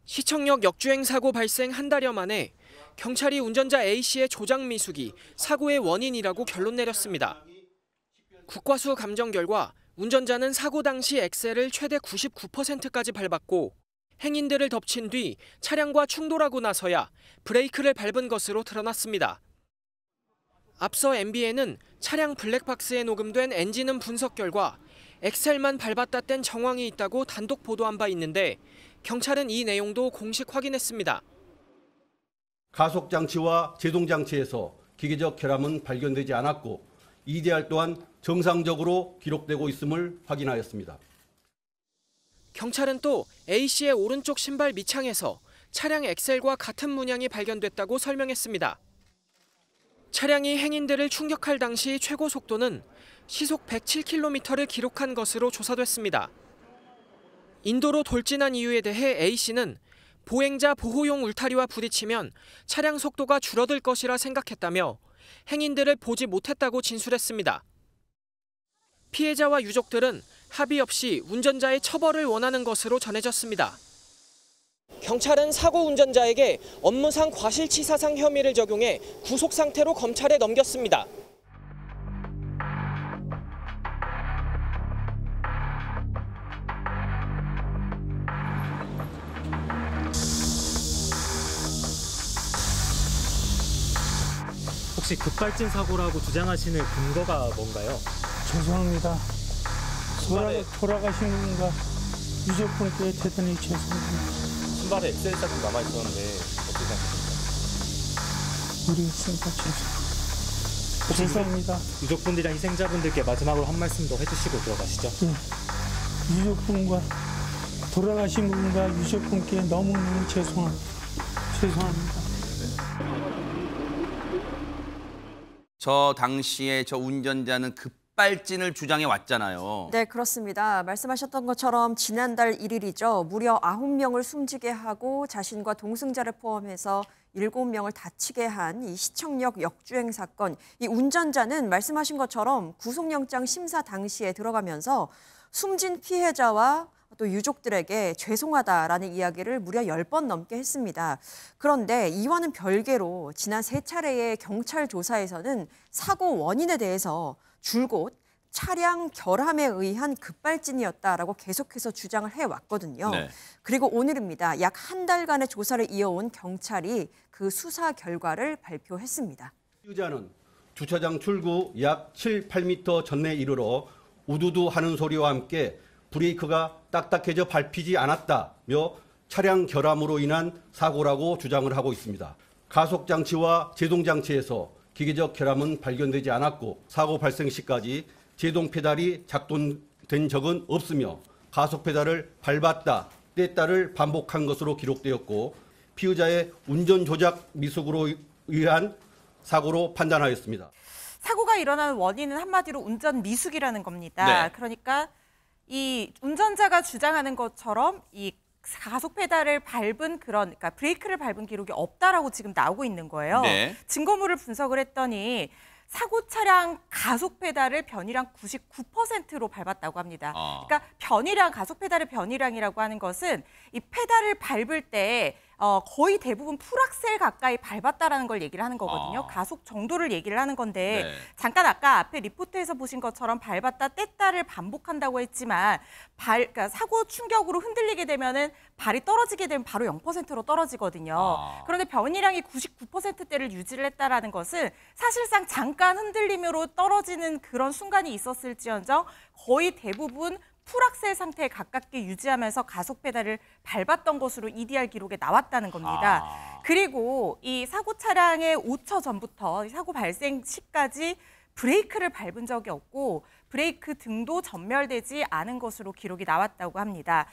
시청역 역주행 사고 발생 한 달여 만에 경찰이 운전자 A씨의 조작 미숙이 사고의 원인이라고 결론 내렸습니다. 국과수 감정 결과 운전자는 사고 당시 엑셀을 최대 99%까지 밟았고 행인들을 덮친 뒤 차량과 충돌하고 나서야 브레이크를 밟은 것으로 드러났습니다. 앞서 MBN은 차량 블랙박스에 녹음된 엔진음 분석 결과 엑셀만 밟았다 뗀 정황이 있다고 단독 보도한 바 있는데 경찰은 이 내용도 공식 확인했습니다. 가속장치와 제동장치에서 기계적 결함은 발견되지 않았고 EDR 또한 정상적으로 기록되고 있음을 확인하였습니다. 경찰은 또 A씨의 오른쪽 신발 밑창에서 차량 엑셀과 같은 문양이 발견됐다고 설명했습니다. 차량이 행인들을 충격할 당시 최고 속도는 시속 107km를 기록한 것으로 조사됐습니다. 인도로 돌진한 이유에 대해 A씨는 보행자 보호용 울타리와 부딪히면 차량 속도가 줄어들 것이라 생각했다며 행인들을 보지 못했다고 진술했습니다. 피해자와 유족들은 합의 없이 운전자의 처벌을 원하는 것으로 전해졌습니다. 경찰은 사고 운전자에게 업무상 과실치사상 혐의를 적용해 구속 상태로 검찰에 넘겼습니다. 혹시 급발진 사고라고 주장하시는 근거가 뭔가요? 죄송합니다. 돌아가신 분과 유족분께 대단히 죄송합니다. 신발에 엑셀 자국 남아있었는데 어떻게 생각하십니까? 우리 있으니까 죄송합니다. 유족분들이랑 희생자분들께 마지막으로 한 말씀 더 해주시고 들어가시죠. 네. 유족분과 돌아가신 분과 유족분께 너무너무 죄송합니다. 저 당시에 저 운전자는 급발진을 주장해 왔잖아요. 네, 그렇습니다. 말씀하셨던 것처럼 지난달 1일이죠. 무려 9명을 숨지게 하고 자신과 동승자를 포함해서 7명을 다치게 한 이 시청역 역주행 사건. 이 운전자는 말씀하신 것처럼 구속영장 심사 당시에 들어가면서 숨진 피해자와 또 유족들에게 죄송하다라는 이야기를 무려 10번 넘게 했습니다. 그런데 이와는 별개로 지난 3차례의 경찰 조사에서는 사고 원인에 대해서 줄곧 차량 결함에 의한 급발진이었다라고 계속해서 주장을 해왔거든요. 네. 그리고 오늘입니다. 약 한 달간의 조사를 이어온 경찰이 그 수사 결과를 발표했습니다. 피의자는 주차장 출구 약 7, 8m 전에 이르러 우두두 하는 소리와 함께 브레이크가 딱딱해져 밟히지 않았다며 차량 결함으로 인한 사고라고 주장을 하고 있습니다. 가속장치와 제동장치에서 기계적 결함은 발견되지 않았고 사고 발생 시까지 제동 페달이 작동된 적은 없으며 가속 페달을 밟았다, 뗐다를 반복한 것으로 기록되었고 피의자의 운전 조작 미숙으로 의한 사고로 판단하였습니다. 사고가 일어나는 원인은 한마디로 운전 미숙이라는 겁니다. 네. 그러니까 이 운전자가 주장하는 것처럼 이 가속 페달을 밟은 그러니까 브레이크를 밟은 기록이 없다라고 지금 나오고 있는 거예요. 네. 증거물을 분석을 했더니 사고 차량 가속 페달을 변이량 99%로 밟았다고 합니다. 그러니까 변이량, 가속 페달의 변이량이라고 하는 것은 이 페달을 밟을 때 거의 대부분 풀악셀 가까이 밟았다라는 걸 얘기를 하는 거거든요. 가속 정도를 얘기를 하는 건데 네. 잠깐 아까 앞에 리포트에서 보신 것처럼 밟았다 뗐다를 반복한다고 했지만 그러니까 사고 충격으로 흔들리게 되면은 발이 떨어지게 되면 바로 0%로 떨어지거든요. 그런데 변이량이 99%대를 유지를 했다라는 것은 사실상 잠깐 흔들림으로 떨어지는 그런 순간이 있었을지언정 거의 대부분 풀악셀 상태에 가깝게 유지하면서 가속 페달을 밟았던 것으로 EDR 기록에 나왔다는 겁니다. 그리고 이 사고 차량의 5초 전부터 사고 발생 시까지 브레이크를 밟은 적이 없고 브레이크 등도 전멸되지 않은 것으로 기록이 나왔다고 합니다.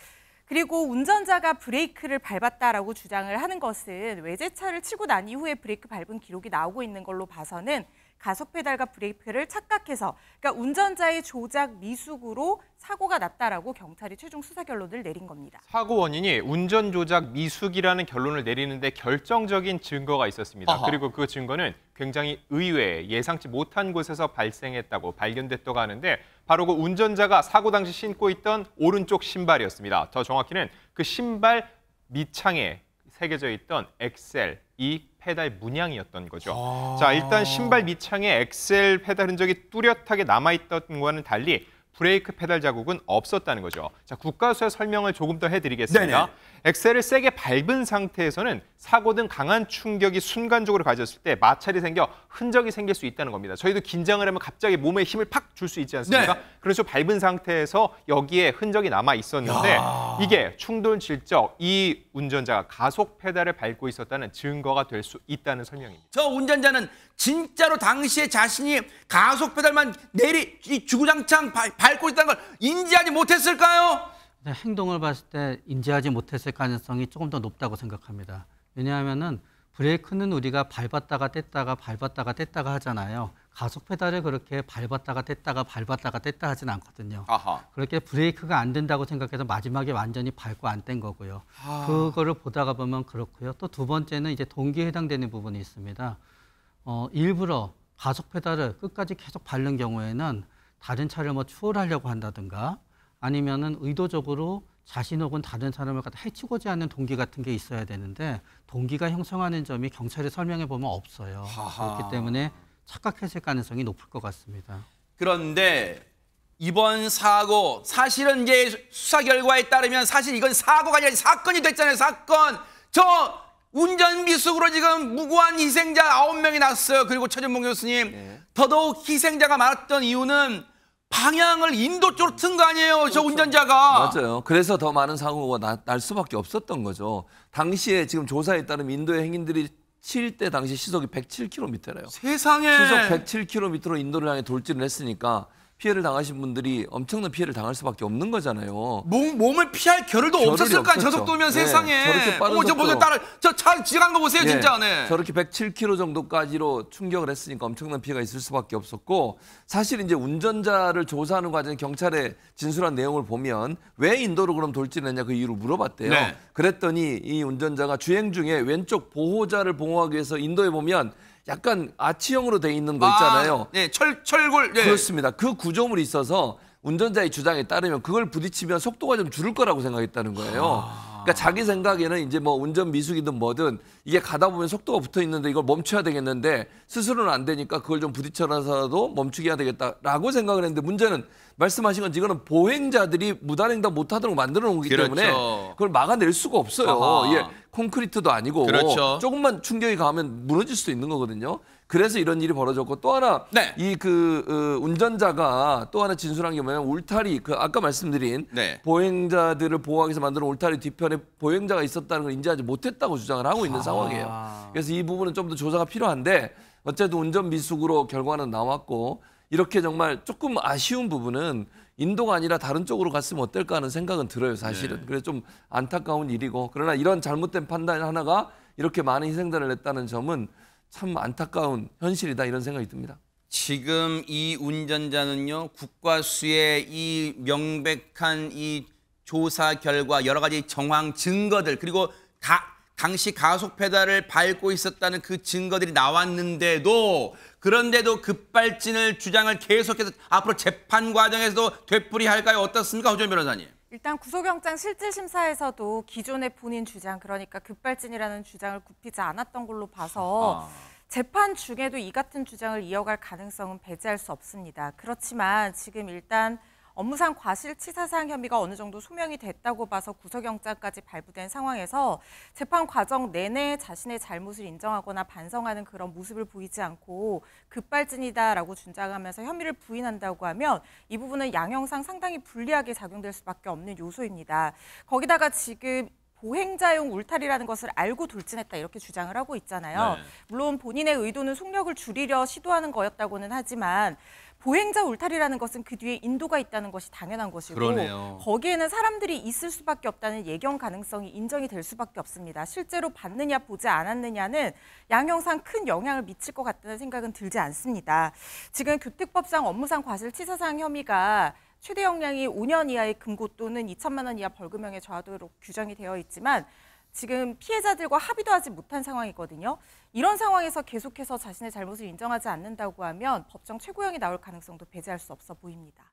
그리고 운전자가 브레이크를 밟았다라고 주장을 하는 것은 외제차를 치고 난 이후에 브레이크 밟은 기록이 나오고 있는 걸로 봐서는 가속 페달과 브레이크를 착각해서 그러니까 운전자의 조작 미숙으로 사고가 났다라고 경찰이 최종 수사 결론을 내린 겁니다. 사고 원인이 운전 조작 미숙이라는 결론을 내리는데 결정적인 증거가 있었습니다. 아하. 그리고 그 증거는 굉장히 의외, 예상치 못한 곳에서 발생했다고 발견됐다고 하는데 바로 그 운전자가 사고 당시 신고 있던 오른쪽 신발이었습니다. 더 정확히는 그 신발 밑창에 새겨져 있던 엑셀, 이 페달 문양이었던 거죠. 자, 일단 신발 밑창에 엑셀 페달 흔적이 뚜렷하게 남아있던 것과는 달리 브레이크 페달 자국은 없었다는 거죠. 자, 국가수의 설명을 조금 더 해드리겠습니다. 네네. 엑셀을 세게 밟은 상태에서는 사고 등 강한 충격이 순간적으로 가졌을 때 마찰이 생겨 흔적이 생길 수 있다는 겁니다. 저희도 긴장을 하면 갑자기 몸에 힘을 팍 줄 수 있지 않습니까? 네. 그래서 밟은 상태에서 여기에 흔적이 남아 있었는데 이게 충돌 질적, 이 운전자가 가속 페달을 밟고 있었다는 증거가 될 수 있다는 설명입니다. 저 운전자는 진짜로 당시에 자신이 가속 페달만 이 주구장창 밟고 있다는 걸 인지하지 못했을까요? 네, 행동을 봤을 때 인지하지 못했을 가능성이 조금 더 높다고 생각합니다. 왜냐하면은 브레이크는 우리가 밟았다가 뗐다가 하잖아요. 가속 페달을 그렇게 밟았다가 뗐다 하진 않거든요. 아하. 그렇게 브레이크가 안 된다고 생각해서 마지막에 완전히 밟고 안 뗀 거고요. 그거를 보다가 보면 그렇고요. 또 두 번째는 이제 동기에 해당되는 부분이 있습니다. 일부러 가속 페달을 끝까지 계속 밟는 경우에는 다른 차를 뭐 추월하려고 한다든가 아니면은 의도적으로 자신 혹은 다른 사람을 갖다 해치고자 하는 동기 같은 게 있어야 되는데 동기가 형성하는 점이 경찰에 설명해 보면 없어요. 그렇기 때문에 착각했을 가능성이 높을 것 같습니다. 그런데 이번 사고 사실은 이제 수사 결과에 따르면 사실 이건 사고가 아니라 사건이 됐잖아요. 사건. 저 운전 미숙으로 지금 무고한 희생자 9명이 났어요. 그리고 최준봉 교수님. 더더욱 희생자가 많았던 이유는 방향을 인도 쪽으로 튼 거 아니에요, 저 운전자가. 맞아요. 그래서 더 많은 사고가 날 수밖에 없었던 거죠. 당시에 지금 조사에 따르면 인도의 행인들이 칠 때 당시 시속이 107km래요. 세상에. 시속 107km로 인도를 향해 돌진을 했으니까 피해를 당하신 분들이 엄청난 피해를 당할 수밖에 없는 거잖아요. 몸을 피할 겨를도 없었을 거야, 저 속도면. 네, 세상에. 저렇게 빠른 속도. 저 보세요, 저 차 지나간 거 보세요, 진짜. 네. 저렇게 107km 정도까지로 충격을 했으니까 엄청난 피해가 있을 수밖에 없었고, 사실 이제 운전자를 조사하는 과정에 경찰에 진술한 내용을 보면 왜 인도로 그럼 돌진했냐 그 이유를 물어봤대요. 네. 그랬더니 이 운전자가 주행 중에 왼쪽 보호자를 보호하기 위해서 인도에 보면 약간 아치형으로 돼 있는 거 있잖아요. 네, 철골. 네. 그렇습니다. 그 구조물이 있어서 운전자의 주장에 따르면 그걸 부딪히면 속도가 좀 줄을 거라고 생각했다는 거예요. 그러니까 자기 생각에는 이제 뭐 운전 미숙이든 뭐든 이게 가다 보면 속도가 붙어 있는데 이걸 멈춰야 되겠는데 스스로는 안 되니까 그걸 좀 부딪혀라서라도 멈추게 해야 되겠다라고 생각을 했는데 문제는 말씀하신 건 이거는 보행자들이 무단횡단 못하도록 만들어 놓은 거기 때문에 그걸 막아낼 수가 없어요. 이게 콘크리트도 아니고 조금만 충격이 가면 무너질 수도 있는 거거든요. 그래서 이런 일이 벌어졌고 또 하나 이 운전자가 또 하나 진술한 게 뭐냐면 울타리 아까 말씀드린 보행자들을 보호하기 위해서 만드는 울타리 뒤편에 보행자가 있었다는 걸 인지하지 못했다고 주장을 하고 있는 상황이에요. 그래서 이 부분은 좀 더 조사가 필요한데 어쨌든 운전 미숙으로 결과는 나왔고 이렇게 정말 조금 아쉬운 부분은 인도가 아니라 다른 쪽으로 갔으면 어떨까 하는 생각은 들어요, 사실은. 그래서 좀 안타까운 일이고 그러나 이런 잘못된 판단 하나가 이렇게 많은 희생자를 냈다는 점은 참 안타까운 현실이다 이런 생각이 듭니다. 지금 이 운전자는요, 국과수의 이 명백한 이 조사 결과 여러 가지 정황 증거들 그리고 당시 가속 페달을 밟고 있었다는 그 증거들이 나왔는데도 그런데도 급발진을 주장을 계속해서 앞으로 재판 과정에서도 되풀이할까요? 어떻습니까, 허준 변호사님? 일단 구속영장 실질심사에서도 기존의 본인 주장, 그러니까 급발진이라는 주장을 굽히지 않았던 걸로 봐서 재판 중에도 이 같은 주장을 이어갈 가능성은 배제할 수 없습니다. 그렇지만 지금 일단 업무상 과실치사상 혐의가 어느 정도 소명이 됐다고 봐서 구속영장까지 발부된 상황에서 재판 과정 내내 자신의 잘못을 인정하거나 반성하는 그런 모습을 보이지 않고 급발진이다라고 주장하면서 혐의를 부인한다고 하면 이 부분은 양형상 상당히 불리하게 작용될 수밖에 없는 요소입니다. 거기다가 지금 보행자용 울타리라는 것을 알고 돌진했다 이렇게 주장을 하고 있잖아요. 물론 본인의 의도는 속력을 줄이려 시도하는 거였다고는 하지만 보행자 울타리라는 것은 그 뒤에 인도가 있다는 것이 당연한 것이고 거기에는 사람들이 있을 수밖에 없다는 예견 가능성이 인정이 될 수밖에 없습니다. 실제로 봤느냐 보지 않았느냐는 양형상 큰 영향을 미칠 것 같다는 생각은 들지 않습니다. 지금 교특법상 업무상 과실치사상 혐의가 최대 형량이 5년 이하의 금고 또는 2천만 원 이하 벌금형에 처하도록 규정이 되어 있지만 지금 피해자들과 합의도 하지 못한 상황이거든요. 이런 상황에서 계속해서 자신의 잘못을 인정하지 않는다고 하면 법정 최고형이 나올 가능성도 배제할 수 없어 보입니다.